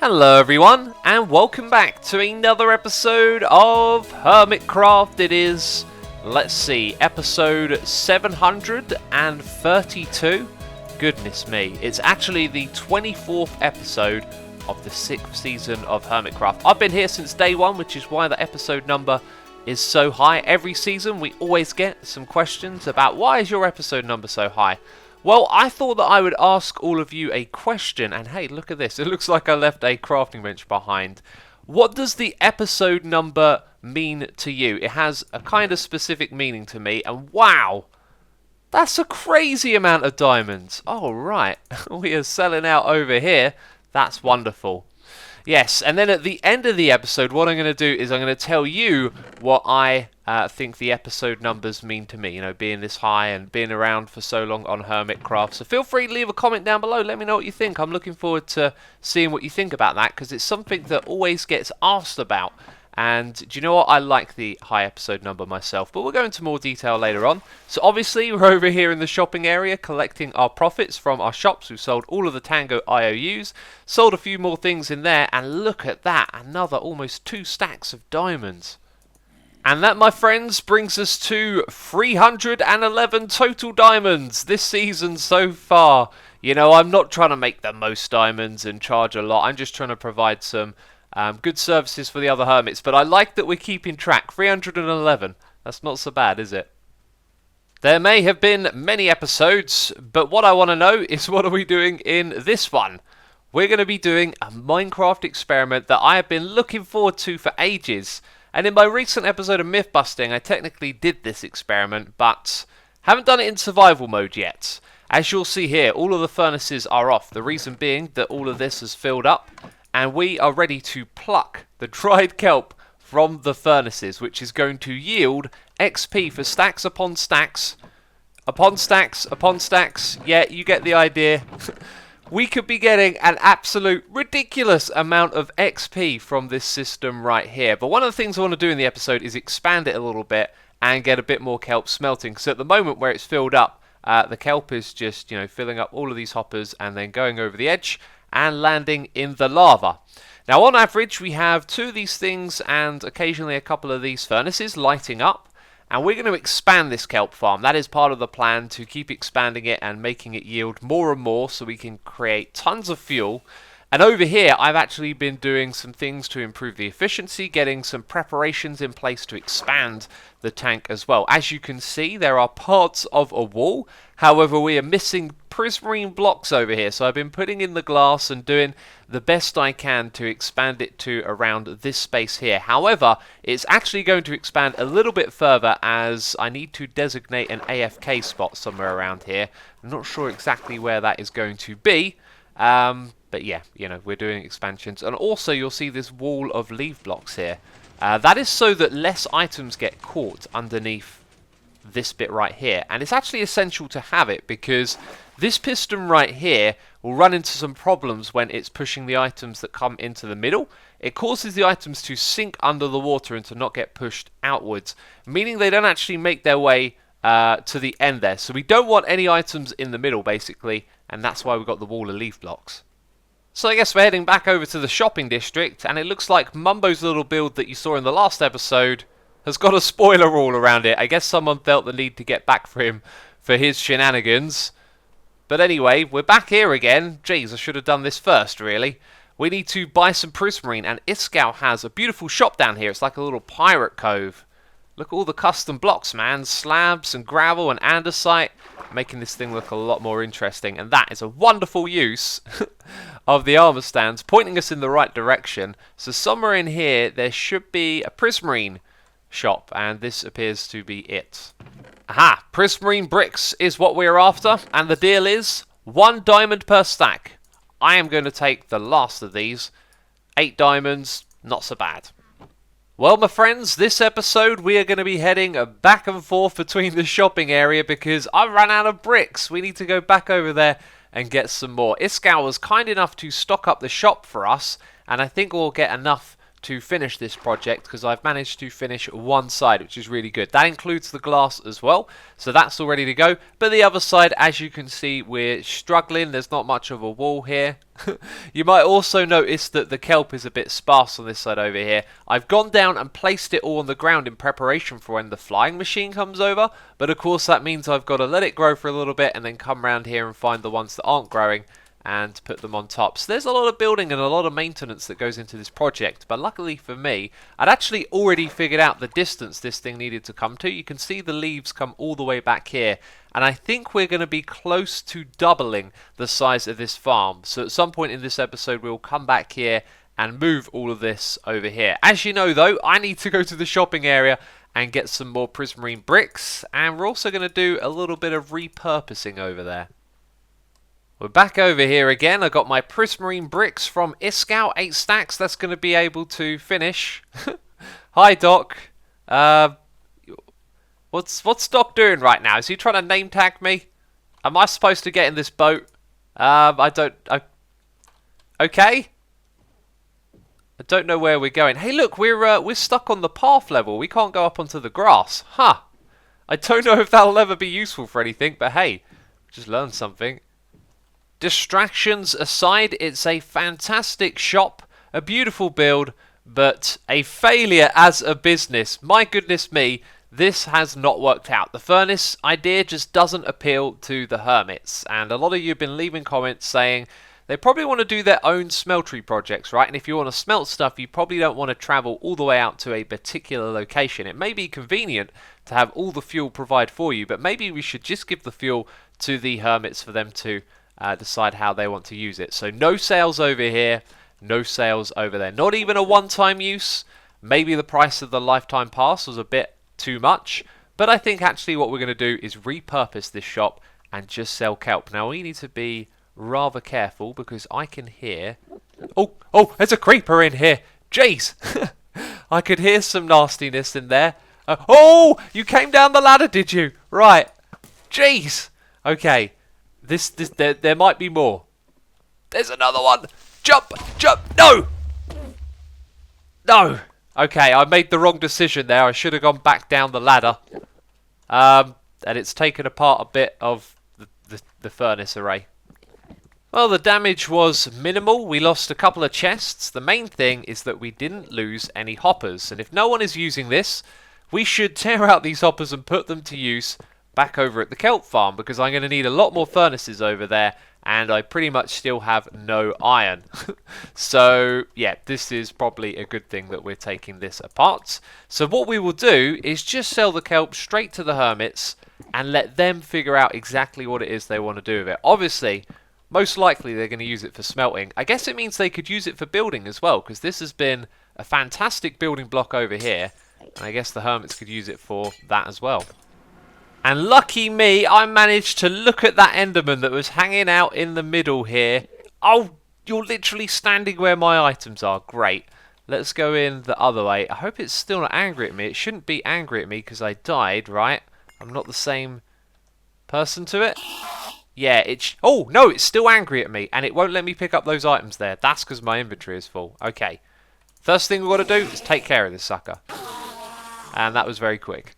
Hello everyone, and welcome back to another episode of Hermitcraft. It is, let's see, episode 732. Goodness me, it's actually the 24th episode of the 6th season of Hermitcraft. I've been here since day one, which is why the episode number is so high. Every season we always get some questions about why is your episode number so high? Well, I thought that I would ask all of you a question, and hey, look at this. It looks like I left a crafting bench behind. What does the episode number mean to you? It has a kind of specific meaning to me, and wow, that's a crazy amount of diamonds. Oh, right, we are selling out over here. That's wonderful. Yes, and then at the end of the episode, what I'm going to do is I'm going to tell you what I think the episode numbers mean to me, you know, being this high and being around for so long on Hermitcraft. So feel free to leave a comment down below. Let me know what you think. I'm looking forward to seeing what you think about that because it's something that always gets asked about. And do you know what? I like the high episode number myself, but we'll go into more detail later on. So obviously we're over here in the shopping area collecting our profits from our shops. We've sold all of the Tango IOUs, sold a few more things in there, and look at that, another almost 2 stacks of diamonds. And that, my friends, brings us to 311 total diamonds this season so far. You know, I'm not trying to make the most diamonds and charge a lot. I'm just trying to provide some good services for the other hermits, but I like that we're keeping track. 311. That's not so bad, is it? There may have been many episodes, but what I want to know is what are we doing in this one? We're going to be doing a Minecraft experiment that I have been looking forward to for ages. And in my recent episode of Myth Busting, I technically did this experiment, but haven't done it in survival mode yet. As you'll see here, all of the furnaces are off. The reason being that all of this has filled up, and we are ready to pluck the dried kelp from the furnaces, which is going to yield XP for stacks upon stacks, upon stacks, upon stacks. Yeah, you get the idea. We could be getting an absolute ridiculous amount of XP from this system right here. But one of the things I want to do in the episode is expand it a little bit and get a bit more kelp smelting. So at the moment where it's filled up, the kelp is just, you know, filling up all of these hoppers and then going over the edge and landing in the lava. Now on average we have 2 of these things and occasionally a couple of these furnaces lighting up, and we're going to expand this kelp farm. That is part of the plan, to keep expanding it and making it yield more and more so we can create tons of fuel. And over here I've actually been doing some things to improve the efficiency, getting some preparations in place to expand the tank as well. As you can see, there are parts of a wall, however we are missing prismarine blocks over here, so I've been putting in the glass and doing the best I can to expand it to around this space here. However, it's actually going to expand a little bit further as I need to designate an AFK spot somewhere around here. I'm not sure exactly where that is going to be, but yeah, you know, we're doing expansions. And also you'll see this wall of leaf blocks here. That is so that less items get caught underneath this bit right here, and it's actually essential to have it because this piston right here will run into some problems when it's pushing the items that come into the middle. It causes the items to sink under the water and to not get pushed outwards, meaning they don't actually make their way to the end there. So we don't want any items in the middle basically, and that's why we've got the wall of leaf blocks. So I guess we're heading back over to the shopping district, and it looks like Mumbo's little build that you saw in the last episode has got a spoiler all around it. I guess someone felt the need to get back for him for his shenanigans. But anyway, we're back here again. Jeez, I should have done this first, really. We need to buy some prismarine, and Iskall has a beautiful shop down here. It's like a little pirate cove. Look at all the custom blocks, man. Slabs and gravel and andesite, making this thing look a lot more interesting. And that is a wonderful use of the armor stands, pointing us in the right direction. So somewhere in here, there should be a prismarine shop, and this appears to be it. Aha! Prismarine bricks is what we're after, and the deal is 1 diamond per stack. I am going to take the last of these. 8 diamonds, not so bad. Well, my friends, this episode we are going to be heading back and forth between the shopping area because I've run out of bricks. We need to go back over there and get some more. Iskall was kind enough to stock up the shop for us, and I think we'll get enough to finish this project because I've managed to finish one side, which is really good. That includes the glass as well, so that's all ready to go. But the other side, as you can see, we're struggling. There's not much of a wall here. You might also notice that the kelp is a bit sparse on this side over here. I've gone down and placed it all on the ground in preparation for when the flying machine comes over, but of course that means I've got to let it grow for a little bit and then come around here and find the ones that aren't growing and put them on top. So there's a lot of building and a lot of maintenance that goes into this project, but luckily for me, I'd actually already figured out the distance this thing needed to come to. You can see the leaves come all the way back here, and I think we're going to be close to doubling the size of this farm. So at some point in this episode, we'll come back here and move all of this over here. As you know though, I need to go to the shopping area and get some more prismarine bricks, and we're also going to do a little bit of repurposing over there. We're back over here again. I got my prismarine bricks from Iskow, 8 stacks. That's going to be able to finish. Hi, Doc. What's Doc doing right now? Is he trying to name tag me? Am I supposed to get in this boat? I don't. Okay. I don't know where we're going. Hey, look, we're stuck on the path level. We can't go up onto the grass. Huh. I don't know if that'll ever be useful for anything, but hey, just learned something. Distractions aside, it's a fantastic shop, a beautiful build, but a failure as a business. My goodness me, this has not worked out. The furnace idea just doesn't appeal to the hermits, and a lot of you have been leaving comments saying they probably want to do their own smeltery projects, right? And if you want to smelt stuff, you probably don't want to travel all the way out to a particular location. It may be convenient to have all the fuel provide for you, but maybe we should just give the fuel to the hermits for them to decide how they want to use it. So no sales over here, no sales over there. Not even a one-time use. Maybe the price of the lifetime pass was a bit too much, but I think actually what we're going to do is repurpose this shop and just sell kelp. Now we need to be rather careful because I can hear... Oh, there's a creeper in here. Jeez. I could hear some nastiness in there. Oh, you came down the ladder, did you? Right. Jeez. Okay. There might be more. There's another one. Jump. No. Okay, I made the wrong decision there. I should have gone back down the ladder. And it's taken apart a bit of the furnace array. Well, the damage was minimal. We lost a couple of chests. The main thing is that we didn't lose any hoppers. And if no one is using this, we should tear out these hoppers and put them to use back over at the kelp farm, because I'm going to need a lot more furnaces over there, and I pretty much still have no iron. So yeah, this is probably a good thing that we're taking this apart. So what we will do is just sell the kelp straight to the hermits and let them figure out exactly what it is they want to do with it. Obviously, most likely they're going to use it for smelting. I guess it means they could use it for building as well, because this has been a fantastic building block over here, and I guess the hermits could use it for that as well. And lucky me, I managed to look at that Enderman that was hanging out in the middle here. Oh, you're literally standing where my items are. Great. Let's go in the other way. I hope it's still not angry at me. It shouldn't be angry at me because I died, right? I'm not the same person to it. Yeah, oh, no, it's still angry at me, and it won't let me pick up those items there. That's because my inventory is full. Okay. First thing we've got to do is take care of this sucker. And that was very quick.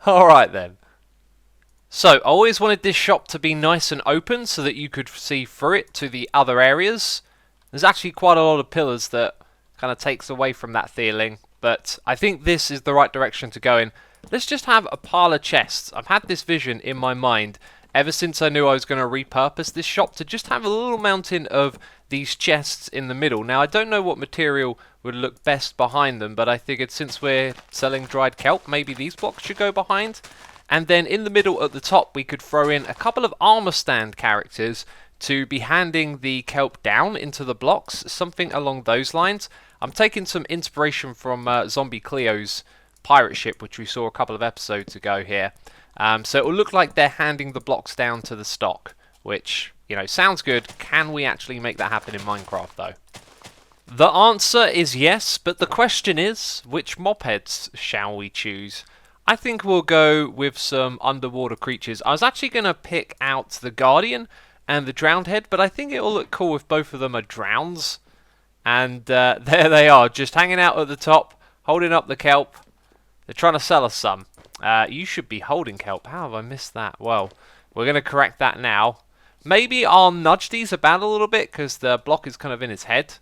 Alright then. So, I always wanted this shop to be nice and open so that you could see through it to the other areas. There's actually quite a lot of pillars that kind of takes away from that feeling, but I think this is the right direction to go in. Let's just have a pile of chests. I've had this vision in my mind ever since I knew I was going to repurpose this shop to just have a little mountain of these chests in the middle. Now, I don't know what material would look best behind them, but I figured since we're selling dried kelp, maybe these blocks should go behind. And then in the middle at the top, we could throw in a couple of armor stand characters to be handing the kelp down into the blocks, something along those lines. I'm taking some inspiration from Zombie Cleo's pirate ship, which we saw a couple of episodes ago here. So it will look like they're handing the blocks down to the stock, which, you know, sounds good. Can we actually make that happen in Minecraft, though? The answer is yes, but the question is, which mob heads shall we choose? I think we'll go with some underwater creatures. I was actually going to pick out the Guardian and the Drowned Head, but I think it will look cool if both of them are drowns. And there they are, just hanging out at the top, holding up the kelp. They're trying to sell us some. You should be holding kelp. How have I missed that? Well, we're going to correct that now. Maybe I'll nudge these about a little bit because the block is kind of in its head.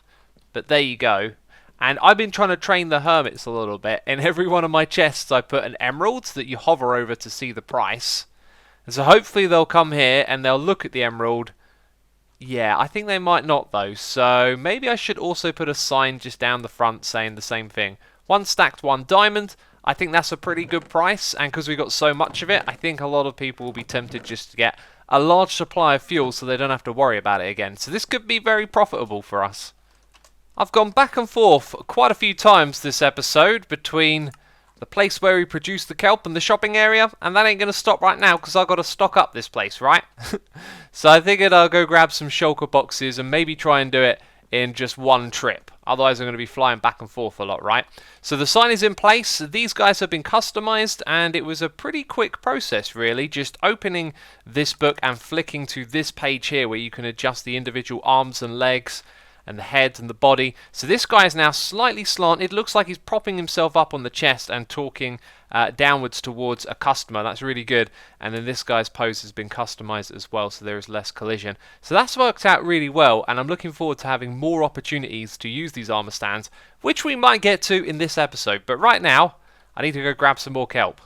But there you go. And I've been trying to train the hermits a little bit. In every one of my chests I put an emerald that you hover over to see the price. And so hopefully they'll come here and they'll look at the emerald. Yeah, I think they might not though. So maybe I should also put a sign just down the front saying the same thing. 1 stacked 1 diamond. I think that's a pretty good price. And because we got so much of it, I think a lot of people will be tempted just to get a large supply of fuel so they don't have to worry about it again. So this could be very profitable for us. I've gone back and forth quite a few times this episode between the place where we produce the kelp and the shopping area, and that ain't going to stop right now because I've got to stock up this place, right? So I figured I'll go grab some shulker boxes and maybe try and do it in just one trip. Otherwise I'm going to be flying back and forth a lot, right? So the sign is in place. These guys have been customized and it was a pretty quick process really, just opening this book and flicking to this page here where you can adjust the individual arms and legs and the head and the body. So this guy is now slightly slanted. Looks like he's propping himself up on the chest and talking downwards towards a customer. That's really good. And then this guy's pose has been customized as well, so there is less collision. So that's worked out really well, and I'm looking forward to having more opportunities to use these armor stands, which we might get to in this episode. But right now, I need to go grab some more kelp.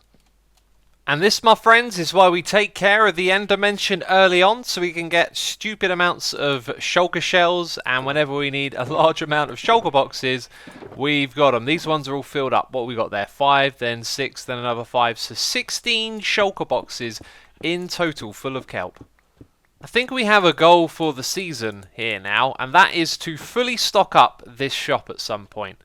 And this, my friends, is why we take care of the end dimension early on, so we can get stupid amounts of shulker shells, and whenever we need a large amount of shulker boxes, we've got them. These ones are all filled up. What we got there? 5, then 6, then another 5, so 16 shulker boxes in total full of kelp. I think we have a goal for the season here now, and that is to fully stock up this shop at some point.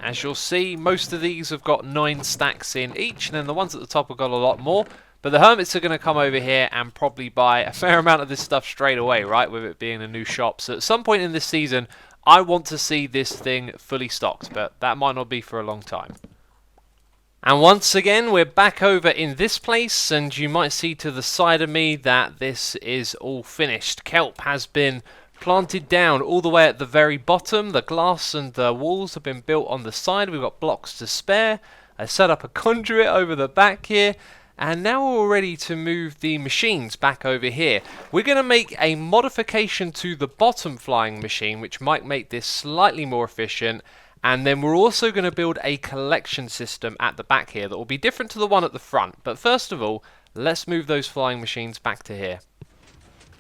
As you'll see, most of these have got 9 stacks in each, and then the ones at the top have got a lot more. But the hermits are going to come over here and probably buy a fair amount of this stuff straight away, right, with it being a new shop. So at some point in this season, I want to see this thing fully stocked, but that might not be for a long time. And once again, we're back over in this place, and you might see to the side of me that this is all finished. Kelp has been planted down all the way at the very bottom. The glass and the walls have been built on the side. We've got blocks to spare. I set up a conduit over the back here, and now we're all ready to move the machines back over here. We're going to make a modification to the bottom flying machine, which might make this slightly more efficient, and then we're also going to build a collection system at the back here that will be different to the one at the front. But first of all, let's move those flying machines back to here.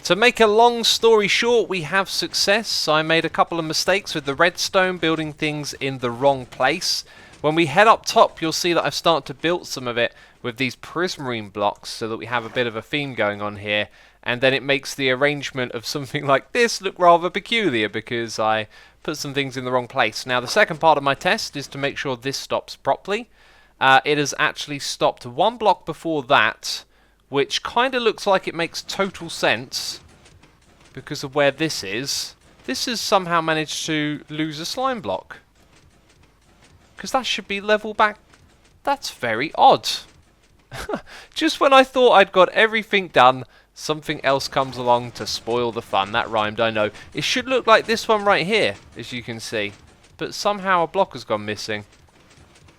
To make a long story short, we have success. I made a couple of mistakes with the redstone, building things in the wrong place. When we head up top, you'll see that I've started to build some of it with these prismarine blocks so that we have a bit of a theme going on here. And then it makes the arrangement of something like this look rather peculiar because I put some things in the wrong place. Now, the second part of my test is to make sure this stops properly. It has actually stopped 1 block before that, which kind of looks like it makes total sense because of where this is. This has somehow managed to lose a slime block, because that should be level back. That's very odd. Just when I thought I'd got everything done, something else comes along to spoil the fun. That rhymed, I know. It should look like this one right here, as you can see, but somehow a block has gone missing.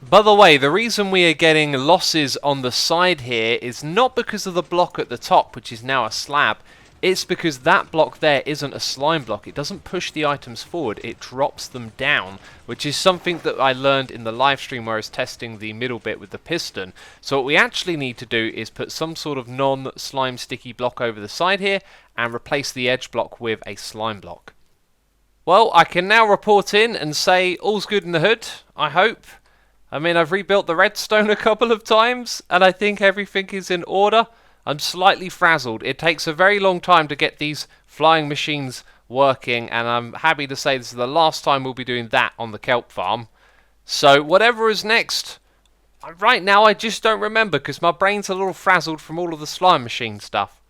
By the way, the reason we are getting losses on the side here is not because of the block at the top, which is now a slab. It's because that block there isn't a slime block. It doesn't push the items forward, it drops them down, which is something that I learned in the live stream where I was testing the middle bit with the piston. So what we actually need to do is put some sort of non-slime sticky block over the side here and replace the edge block with a slime block. Well, I can now report in and say all's good in the hood, I hope. I mean, I've rebuilt the redstone a couple of times, and I think everything is in order. I'm slightly frazzled. It takes a very long time to get these flying machines working, and I'm happy to say this is the last time we'll be doing that on the kelp farm. So whatever is next, right now I just don't remember because my brain's a little frazzled from all of the slime machine stuff.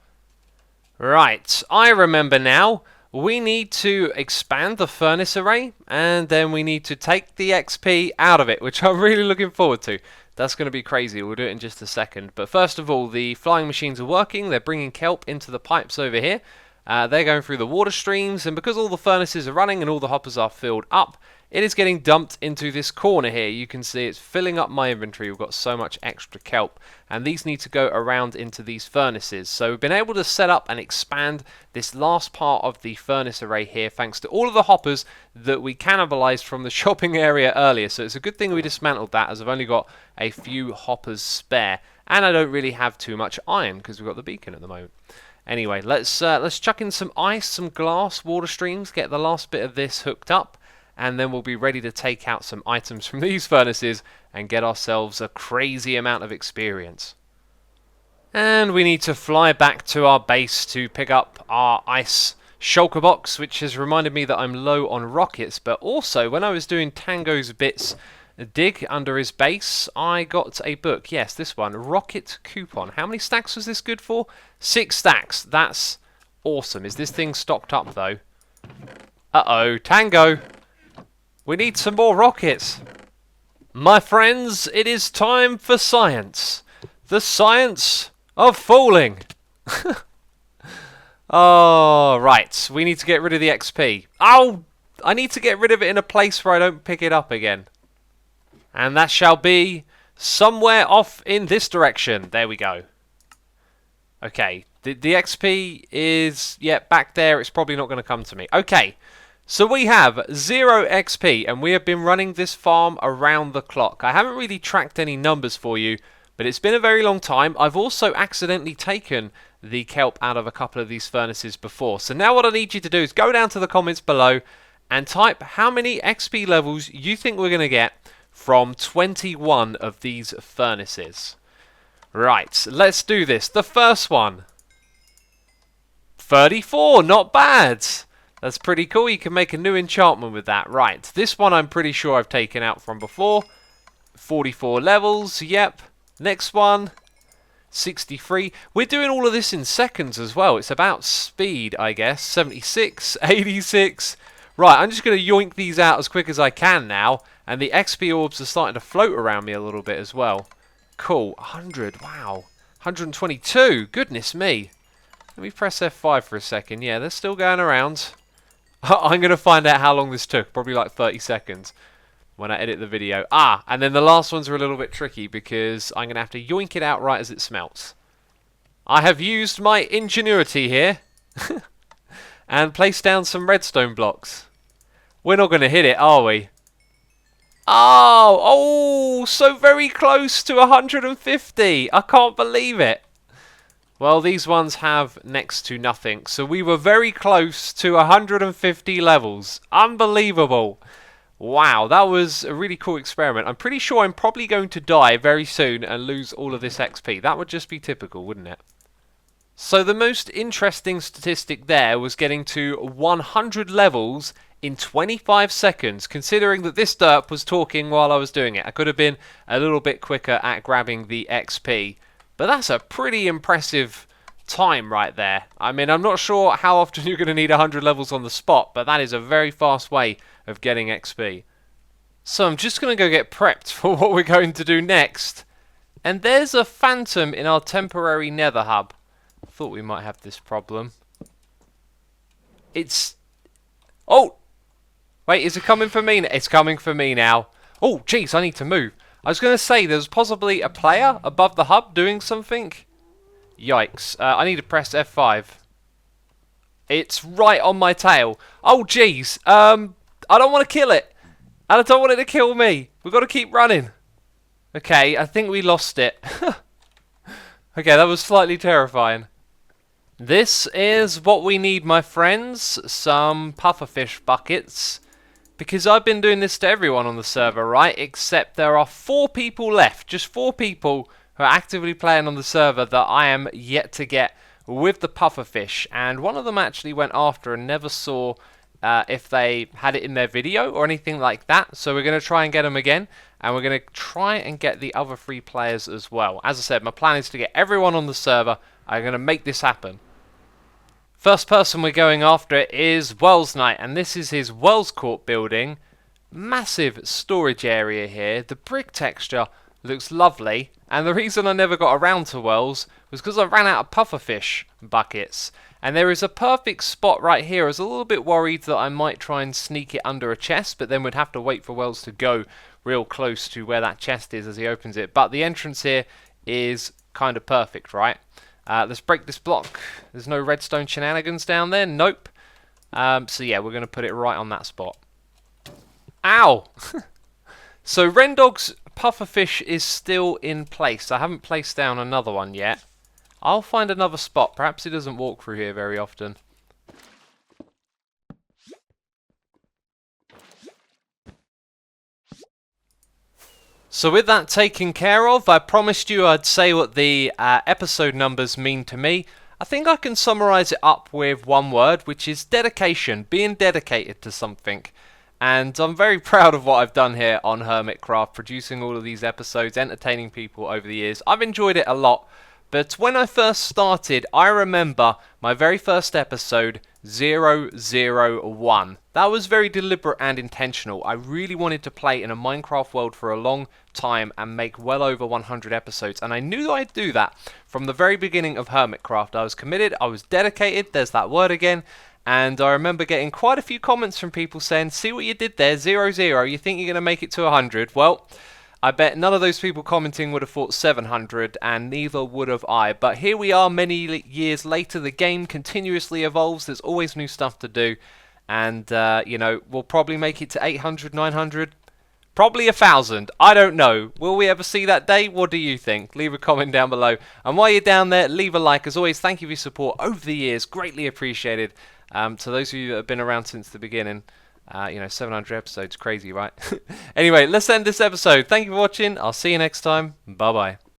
Right, I remember now. We need to expand the furnace array, and then we need to take the XP out of it, which I'm really looking forward to. That's going to be crazy. We'll do it in just a second. But first of all, the flying machines are working. They're bringing kelp into the pipes over here. They're going through the water streams, and because all the furnaces are running and all the hoppers are filled up, it is getting dumped into this corner here. You can see it's filling up my inventory. We've got so much extra kelp, and these need to go around into these furnaces. So we've been able to set up and expand this last part of the furnace array here thanks to all of the hoppers that we cannibalized from the shopping area earlier. So it's a good thing we dismantled that, as I've only got a few hoppers spare, and I don't really have too much iron because we've got the beacon at the moment. Anyway, let's chuck in some ice, some glass, water streams, get the last bit of this hooked up, and then we'll be ready to take out some items from these furnaces and get ourselves a crazy amount of experience. And we need to fly back to our base to pick up our ice shulker box, which has reminded me that I'm low on rockets, but also when I was doing Tango's Bits dig under his base, I got a book. Yes, this one, Rocket Coupon. How many stacks was this good for? 6 stacks. That's awesome. Is this thing stocked up, though? Uh-oh, Tango. We need some more rockets. My friends, it is time for science. The science of falling. Oh, right. We need to get rid of the XP. Oh, I need to get rid of it in a place where I don't pick it up again. And that shall be somewhere off in this direction. There we go. Okay, the XP is, yeah, back there. It's probably not going to come to me. Okay, so we have 0 XP, and we have been running this farm around the clock. I haven't really tracked any numbers for you, but it's been a very long time. I've also accidentally taken the kelp out of a couple of these furnaces before. So now what I need you to do is go down to the comments below and type how many XP levels you think we're going to get from 21 of these furnaces. Right, let's do this. The first one. 34, not bad. That's pretty cool. You can make a new enchantment with that. Right, this one I'm pretty sure I've taken out from before. 44 levels, yep. Next one, 63. We're doing all of this in seconds as well. It's about speed, I guess. 76, 86. Right, I'm just going to yoink these out as quick as I can now. And the XP orbs are starting to float around me a little bit as well. Cool. 100. Wow. 122. Goodness me. Let me press F5 for a second. Yeah, they're still going around. I'm going to find out how long this took. Probably like 30 seconds when I edit the video. Ah, and then the last ones are a little bit tricky because I'm going to have to yoink it out right as it smelts. I have used my ingenuity here and placed down some redstone blocks. We're not going to hit it, are we? Oh, so very close to 150. I can't believe it. Well, these ones have next to nothing. So we were very close to 150 levels. Unbelievable. Wow, that was a really cool experiment. I'm pretty sure I'm probably going to die very soon and lose all of this XP. That would just be typical, wouldn't it? So the most interesting statistic there was getting to 100 levels in 25 seconds, considering that this derp was talking while I was doing it. I could have been a little bit quicker at grabbing the XP, but that's a pretty impressive time right there. I mean, I'm not sure how often you're going to need 100 levels on the spot, but that is a very fast way of getting XP. So I'm just going to go get prepped for what we're going to do next. And there's a phantom in our temporary nether hub. I thought we might have this problem. It's... Oh! Wait, is it coming for me? It's coming for me now. Oh, jeez, I need to move. I was going to say, there's possibly a player above the hub doing something. Yikes. I need to press F5. It's right on my tail. Oh, jeez. I don't want to kill it. And I don't want it to kill me. We've got to keep running. Okay, I think we lost it. Okay, that was slightly terrifying. This is what we need, my friends. Some pufferfish buckets. Because I've been doing this to everyone on the server, right? Except there are 4 people left. Just 4 people who are actively playing on the server that I am yet to get with the pufferfish. And one of them actually went after and never saw if they had it in their video or anything like that. So we're going to try and get them again. And we're going to try and get the other 3 players as well. As I said, my plan is to get everyone on the server. I'm going to make this happen. First person we're going after is Wells Knight, and this is his Wells Court building. Massive storage area here. The brick texture looks lovely, and the reason I never got around to Wells was because I ran out of pufferfish buckets. And there is a perfect spot right here. I was a little bit worried that I might try and sneak it under a chest, but then we'd have to wait for Wells to go real close to where that chest is as he opens it. But the entrance here is kind of perfect, right? Let's break this block. There's no redstone shenanigans down there. Nope. So yeah, we're going to put it right on that spot. Ow! So Rendog's pufferfish is still in place. I haven't placed down another one yet. I'll find another spot. Perhaps he doesn't walk through here very often. So with that taken care of, I promised you I'd say what the episode numbers mean to me. I think I can summarize it up with one word, which is dedication. Being dedicated to something. And I'm very proud of what I've done here on Hermitcraft, producing all of these episodes, entertaining people over the years. I've enjoyed it a lot. But when I first started, I remember my very first episode, 001. That was very deliberate and intentional. I really wanted to play in a Minecraft world for a long time and make well over 100 episodes. And I knew that I'd do that from the very beginning of Hermitcraft. I was committed, I was dedicated, there's that word again. And I remember getting quite a few comments from people saying, see what you did there, 00, you think you're going to make it to 100? Well, I bet none of those people commenting would have thought 700, and neither would have I. But here we are many years later. The game continuously evolves. There's always new stuff to do. And, you know, we'll probably make it to 800, 900, probably 1,000. I don't know. Will we ever see that day? What do you think? Leave a comment down below. And while you're down there, leave a like. As always, thank you for your support over the years. Greatly appreciated. To those of you that have been around since the beginning. You know, 700 episodes, crazy, right? Anyway, let's end this episode. Thank you for watching. I'll see you next time. Bye-bye.